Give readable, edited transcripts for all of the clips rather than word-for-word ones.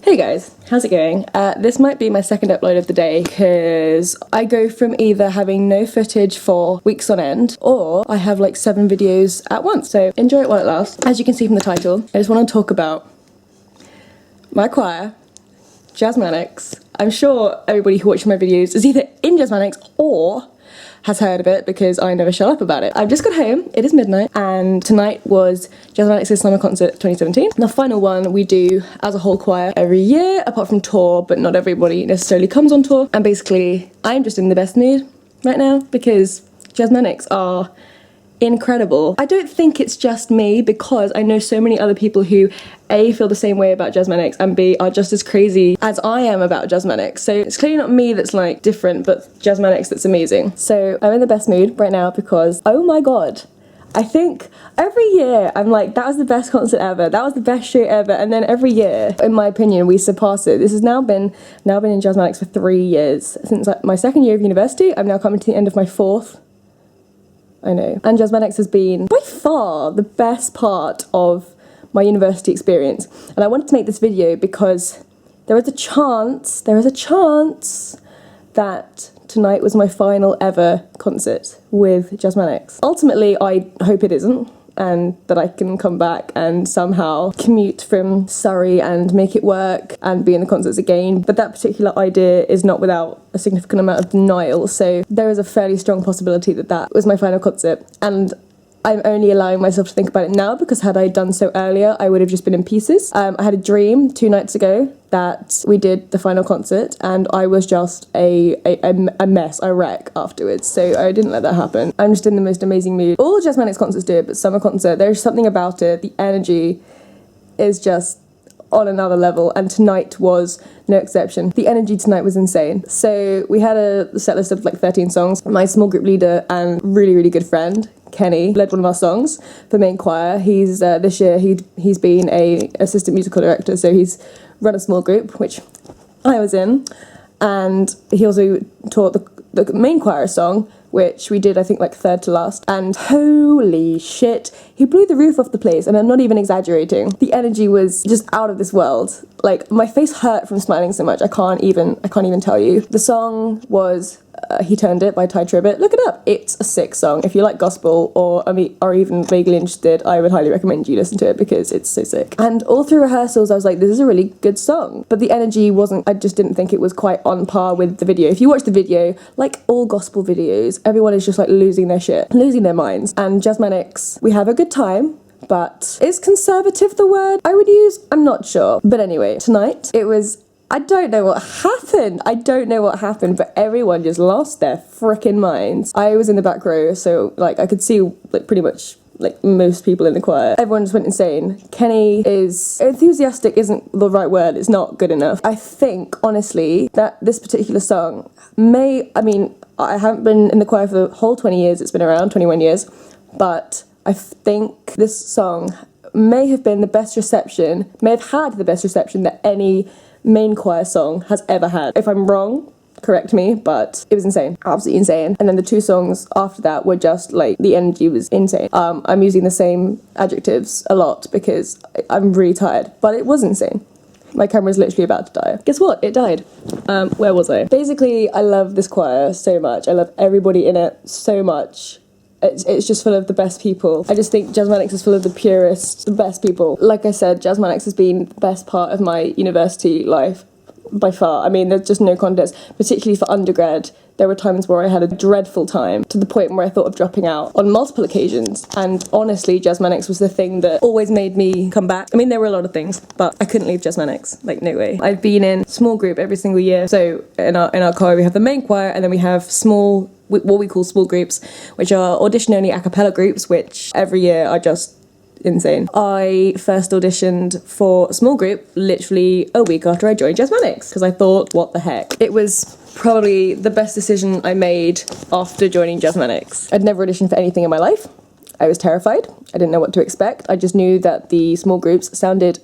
Hey guys, how's it going? This might be my second upload of the day because I go from either having no footage for weeks on end or I have like 7 videos at once, so enjoy it while it lasts. As you can see from the title, I just want to talk about my choir, Jazzmanix. I'm sure everybody who watches my videos is either in Jazzmanix or has heard of it because I never shut up about it. I've just got home, it is midnight, and tonight was Jazzmanix's summer concert 2017. The final one we do as a whole choir every year, apart from tour, but not everybody necessarily comes on tour. And basically, I'm just in the best mood right now because Jazzmanix are incredible. I don't think it's just me because I know so many other people who A, feel the same way about Jazzmanix and B, are just as crazy as I am about Jazzmanix. So it's clearly not me that's like different, but Jazzmanix that's amazing. So I'm in the best mood right now because, oh my god, I think every year I'm like, that was the best concert ever, that was the best show ever, and then every year, in my opinion, we surpass it. This has now been in Jazzmanix for 3 years. Since like, my second year of university, I'm now coming to the end of my 4th. I know. And Jazzmanix has been by far the best part of my university experience. And I wanted to make this video because there is a chance that tonight was my final ever concert with Jazzmanix. Ultimately, I hope it isn't, and that I can come back and somehow commute from Surrey and make it work and be in the concerts again. But that particular idea is not without a significant amount of denial, so there is a fairly strong possibility that that was my final concert. And I'm only allowing myself to think about it now because had I done so earlier, I would have just been in pieces. I had a dream 2 nights ago that we did the final concert and I was just a mess, a wreck afterwards. So I didn't let that happen. I'm just in the most amazing mood. All Jazzmanix concerts do it, but summer concert, there's something about it. The energy is just on another level, and tonight was no exception. The energy tonight was insane. So we had a set list of like 13 songs. My small group leader and really good friend, Kenny, led one of our songs for main choir. He's this year he's been a assistant musical director, so he's run a small group, which I was in, and he also taught the main choir a song, which we did, I think, like 3rd to last, and holy shit, he blew the roof off the place, and I'm not even exaggerating. The energy was just out of this world. Like, my face hurt from smiling so much, I can't even tell you. The song was He Turned It by Ty Tribbett. Look it up. It's a sick song. If you like gospel or are even vaguely interested, I would highly recommend you listen to it because it's so sick. And all through rehearsals, I was like, this is a really good song. But the energy wasn't, I just didn't think it was quite on par with the video. If you watch the video, like all gospel videos, everyone is just like losing their shit, losing their minds. And Jazzmanix, we have a good time, but is conservative the word I would use? I'm not sure. But anyway, tonight, it was, I don't know what happened, but everyone just lost their frickin' minds. I was in the back row, so like I could see like pretty much like most people in the choir. Everyone just went insane. Kenny is enthusiastic isn't the right word, it's not good enough. I think, honestly, that this particular song I haven't been in the choir for the whole 20 years, it's been around 21 years, but I think this song may have had the best reception that any main choir song has ever had. If I'm wrong, correct me, but it was insane, absolutely insane. And then the 2 songs after that were just like, the energy was insane. I'm using the same adjectives a lot because I'm really tired, but it was insane. My camera's literally about to die. Guess what? It died. Where was I? Basically, I love this choir so much. I love everybody in it so much. It's just full of the best people. I just think Jazzmanix is full of the purest, the best people. Like I said, Jazzmanix has been the best part of my university life by far. I mean, there's just no contest, particularly for undergrad. There were times where I had a dreadful time, to the point where I thought of dropping out on multiple occasions. And honestly, Jazzmanix was the thing that always made me come back. I mean, there were a lot of things, but I couldn't leave Jazzmanix. Like, no way. I've been in small group every single year. So in our choir, we have the main choir, and then we have what we call small groups, which are audition-only a cappella groups, which every year are just insane. I first auditioned for a small group literally a week after I joined Jazzmanix because I thought, what the heck? It was probably the best decision I made after joining Jazzmanix. I'd never auditioned for anything in my life. I was terrified. I didn't know what to expect. I just knew that the small groups sounded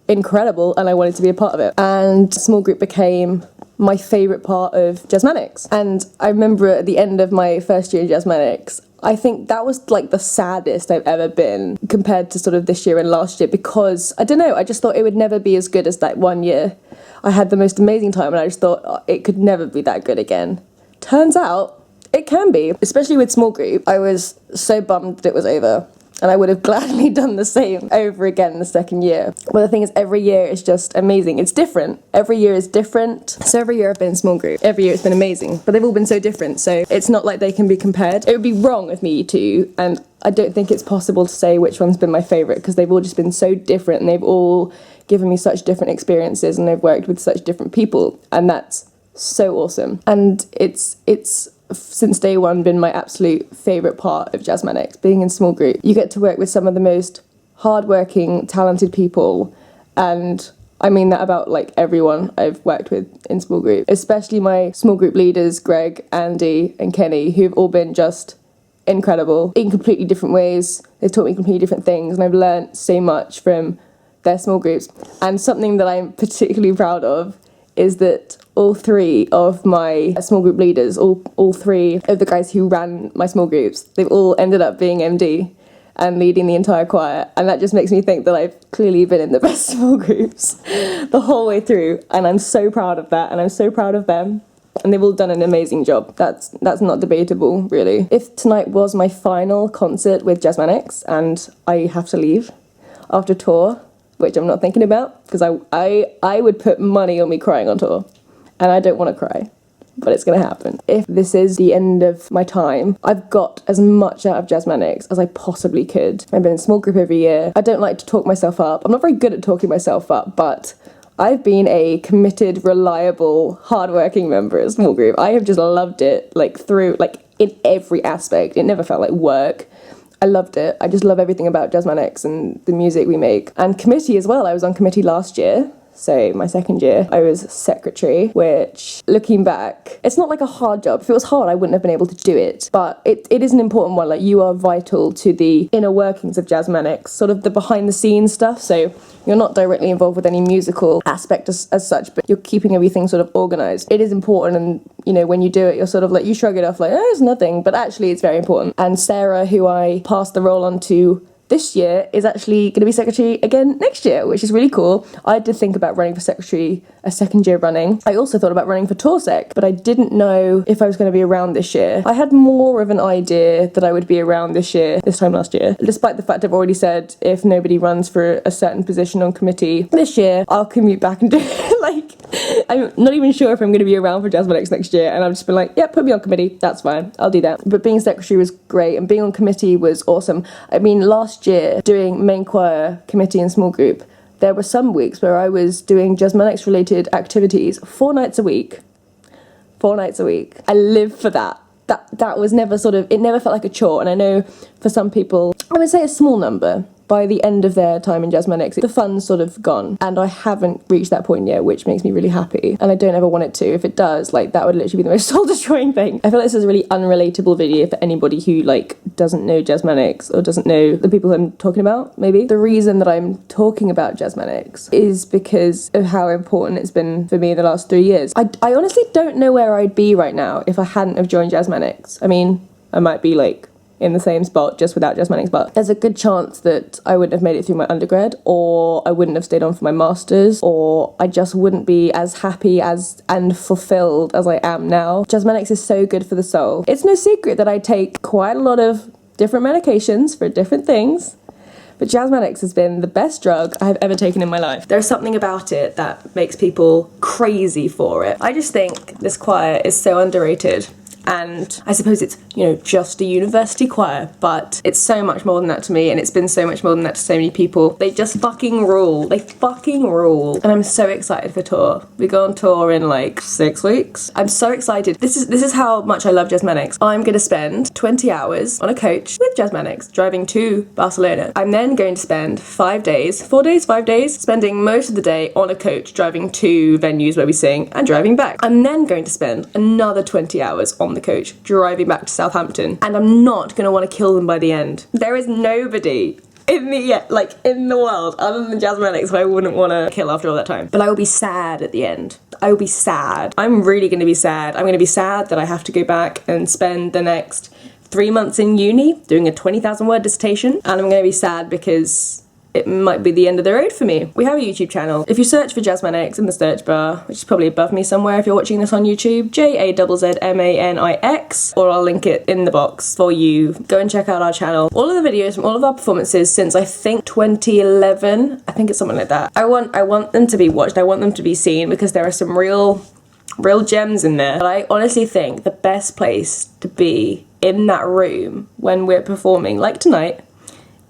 incredible and I wanted to be a part of it. And small group became my favourite part of Jazzmanix. And I remember at the end of my first year in Jazzmanix, I think that was like the saddest I've ever been compared to sort of this year and last year, because I don't know, I just thought it would never be as good as that one year. I had the most amazing time and I just thought it could never be that good again. Turns out it can be, especially with small group. I was so bummed that it was over, and I would have gladly done the same over again the second year. But the thing is, every year is just amazing. It's different. Every year is different. So every year I've been in small group. Every year it's been amazing. But they've all been so different, so it's not like they can be compared. It would be wrong of me to, and I don't think it's possible to say which one's been my favourite, because they've all just been so different, and they've all given me such different experiences, and they've worked with such different people, and that's so awesome. And it's since day one been my absolute favourite part of Jazzmanix, being in small group. You get to work with some of the most hardworking, talented people, and I mean that about like everyone I've worked with in small group, especially my small group leaders, Greg, Andy and Kenny, who've all been just incredible in completely different ways. They've taught me completely different things, and I've learnt so much from their small groups. And something that I'm particularly proud of is that all three of my small group leaders, all three of the guys who ran my small groups, they've all ended up being MD and leading the entire choir. And that just makes me think that I've clearly been in the best small groups the whole way through. And I'm so proud of that, and I'm so proud of them. And they've all done an amazing job. That's not debatable, really. If tonight was my final concert with Jazzmanix and I have to leave after tour, which I'm not thinking about, because I would put money on me crying on tour, and I don't want to cry, but it's going to happen. If this is the end of my time, I've got as much out of Jazzmanix as I possibly could. I've been in small group every year. I don't like to talk myself up. I'm not very good at talking myself up, but I've been a committed, reliable, hardworking member of small group. I have just loved it, in every aspect. It never felt like work. I loved it. I just love everything about Jazzmanix and the music we make. And committee as well. I was on committee last year. So my second year, I was secretary, which, looking back, it's not like a hard job. If it was hard, I wouldn't have been able to do it. But it is an important one. Like, you are vital to the inner workings of Jazzmanix, sort of the behind-the-scenes stuff. So you're not directly involved with any musical aspect as such, but you're keeping everything sort of organised. It is important, and, you know, when you do it, you're sort of like, you shrug it off like, oh, it's nothing. But actually, it's very important. And Sarah, who I passed the role on to this year, is actually going to be secretary again next year, which is really cool. I did think about running for secretary a second year running. I also thought about running for tour sec, but I didn't know if I was going to be around this year. I had more of an idea that I would be around this time last year, despite the fact I've already said if nobody runs for a certain position on committee this year, I'll commute back and do it. Like, I'm not even sure if I'm going to be around for Jazzmanix next year, and I've just been like, yeah, put me on committee, that's fine, I'll do that. But being secretary was great, and being on committee was awesome. I mean, last year, doing main choir, committee and small group, there were some weeks where I was doing Jazzmanix related activities 4 nights a week. 4 nights a week. I live for that. That was never it never felt like a chore. And I know for some people, I would say a small number, by the end of their time in Jazzmanix, the fun's sort of gone. And I haven't reached that point yet, which makes me really happy. And I don't ever want it to. If it does, that would literally be the most soul-destroying thing. I feel like this is a really unrelatable video for anybody who, doesn't know Jazzmanix or doesn't know the people who I'm talking about, maybe. The reason that I'm talking about Jazzmanix is because of how important it's been for me in the last 3 years. I honestly don't know where I'd be right now if I hadn't have joined Jazzmanix. I mean, I might be, in the same spot just without Jazzmanix, but there's a good chance that I wouldn't have made it through my undergrad, or I wouldn't have stayed on for my masters, or I just wouldn't be as happy and fulfilled as I am now. Jazzmanix is so good for the soul. It's no secret that I take quite a lot of different medications for different things, but Jazzmanix has been the best drug I have ever taken in my life. There's something about it that makes people crazy for it. I just think this choir is so underrated. And I suppose it's, just a university choir, but it's so much more than that to me, and it's been so much more than that to so many people. They just fucking rule. They fucking rule. And I'm so excited for tour. We go on tour in 6 weeks. I'm so excited. This is how much I love Jazzmanix. I'm going to spend 20 hours on a coach with Jazzmanix, driving to Barcelona. I'm then going to spend 5 days, spending most of the day on a coach, driving to venues where we sing and driving back. I'm then going to spend another 20 hours on the coach, driving back to Southampton, and I'm not going to want to kill them by the end. There is nobody in the world other than Jazzmanix who I wouldn't want to kill after all that time. But I will be sad at the end. I will be sad. I'm really going to be sad. I'm going to be sad that I have to go back and spend the next 3 months in uni, doing a 20,000 word dissertation, and I'm gonna be sad because it might be the end of the road for me. We have a YouTube channel. If you search for Jazzmanix in the search bar, which is probably above me somewhere if you're watching this on YouTube, Jazzmanix, or I'll link it in the box for you. Go and check out our channel. All of the videos from all of our performances since I think 2011, I think it's something like that. I want them to be watched, I want them to be seen, because there are some real gems in there. But I honestly think the best place to be in that room when we're performing, like tonight,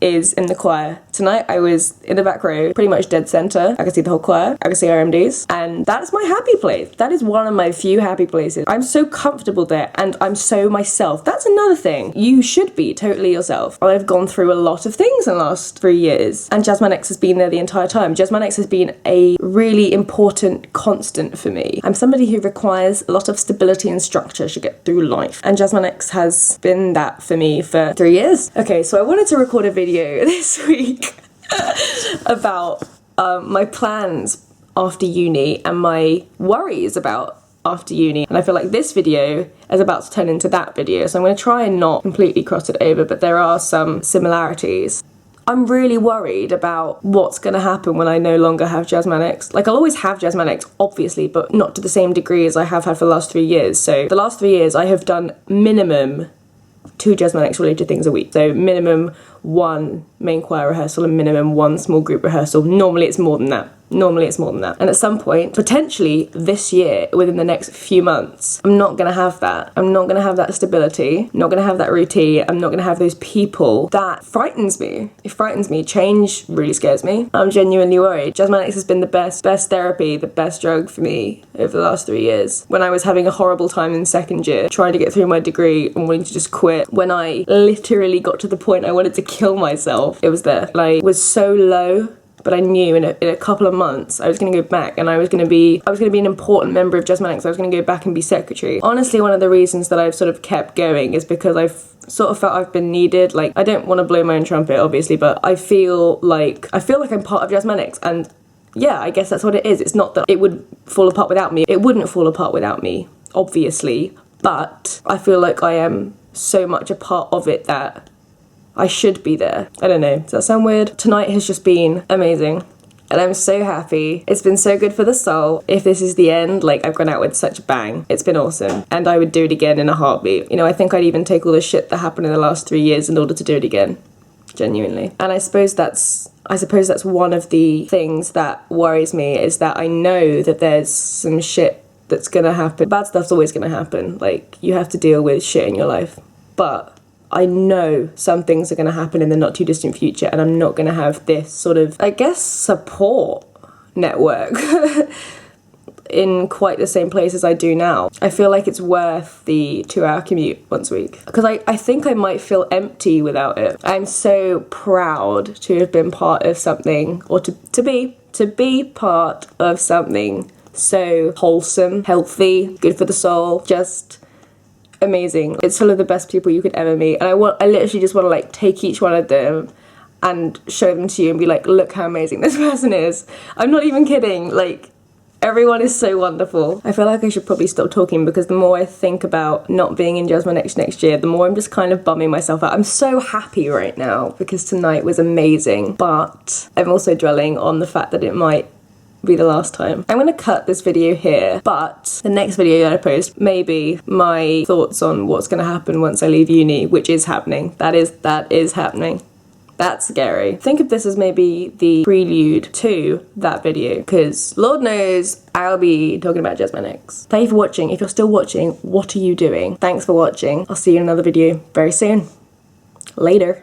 is in the choir. Tonight I was in the back row, pretty much dead center. I could see the whole choir, I could see our MDs, and that's my happy place. That is one of my few happy places. I'm so comfortable there, and I'm so myself. That's another thing. You should be totally yourself. I've gone through a lot of things in the last 3 years, and Jazzmanix has been there the entire time. Jazzmanix has been a really important constant for me. I'm somebody who requires a lot of stability and structure to get through life, and Jazzmanix has been that for me for 3 years. Okay, so I wanted to record a video this week about my plans after uni and my worries about after uni, and I feel like this video is about to turn into that video, so I'm going to try and not completely cross it over, but there are some similarities. I'm really worried about what's going to happen when I no longer have Jazzmanix. Like, I'll always have Jazzmanix, obviously, but not to the same degree as I have had for the last 3 years. So the last 3 years I have done minimum 2 Jazzmanix related things a week. So minimum 1 main choir rehearsal and minimum 1 small group rehearsal. Normally it's more than that. And at some point, potentially this year, within the next few months, I'm not gonna have that. I'm not gonna have that stability. I'm not gonna have that routine. I'm not gonna have those people. That frightens me. It frightens me. Change really scares me. I'm genuinely worried. Jazzmanix has been the best therapy, the best drug for me over the last 3 years. When I was having a horrible time in second year, trying to get through my degree and wanting to just quit, when I literally got to the point I wanted to kill myself, it was there. I was so low, but I knew in a couple of months I was going to go back, and I was going to be an important member of Jazzmanix. I was going to go back and be secretary. Honestly, one of the reasons that I've sort of kept going is because I've sort of felt I've been needed. Like, I don't want to blow my own trumpet, obviously, but I feel like I'm part of Jazzmanix, and yeah, I guess that's what it is. It's not that it would fall apart without me. It wouldn't fall apart without me, obviously, but I feel like I am so much a part of it that I should be there. I don't know, does that sound weird? Tonight has just been amazing, and I'm so happy. It's been so good for the soul. If this is the end, like, I've gone out with such a bang. It's been awesome, and I would do it again in a heartbeat. You know, I think I'd even take all the shit that happened in the last 3 years in order to do it again, genuinely. And I suppose that's one of the things that worries me, is that I know that there's some shit that's gonna happen. Bad stuff's always gonna happen. Like, you have to deal with shit in your life, but I know some things are going to happen in the not too distant future, and I'm not going to have this sort of, I guess, support network in quite the same place as I do now. I feel like it's worth the 2-hour commute once a week, because I think I might feel empty without it. I'm so proud to have been part of something, or to be part of something so wholesome, healthy, good for the soul, just amazing. It's full of the best people you could ever meet, and I literally just want to, like, take each one of them and show them to you and be like, look how amazing this person is. I'm not even kidding. Like, everyone is so wonderful. I feel like I should probably stop talking, because the more I think about not being in Jazzmanix next year, the more I'm just kind of bumming myself out. I'm so happy right now because tonight was amazing, but I'm also dwelling on the fact that it might be the last time. I'm gonna cut this video here, but the next video that I post may be my thoughts on what's gonna happen once I leave uni, which is happening. That is happening. That's scary. Think of this as maybe the prelude to that video, because Lord knows I'll be talking about Jazzmanix. Thank you for watching. If you're still watching, what are you doing? Thanks for watching. I'll see you in another video very soon. Later.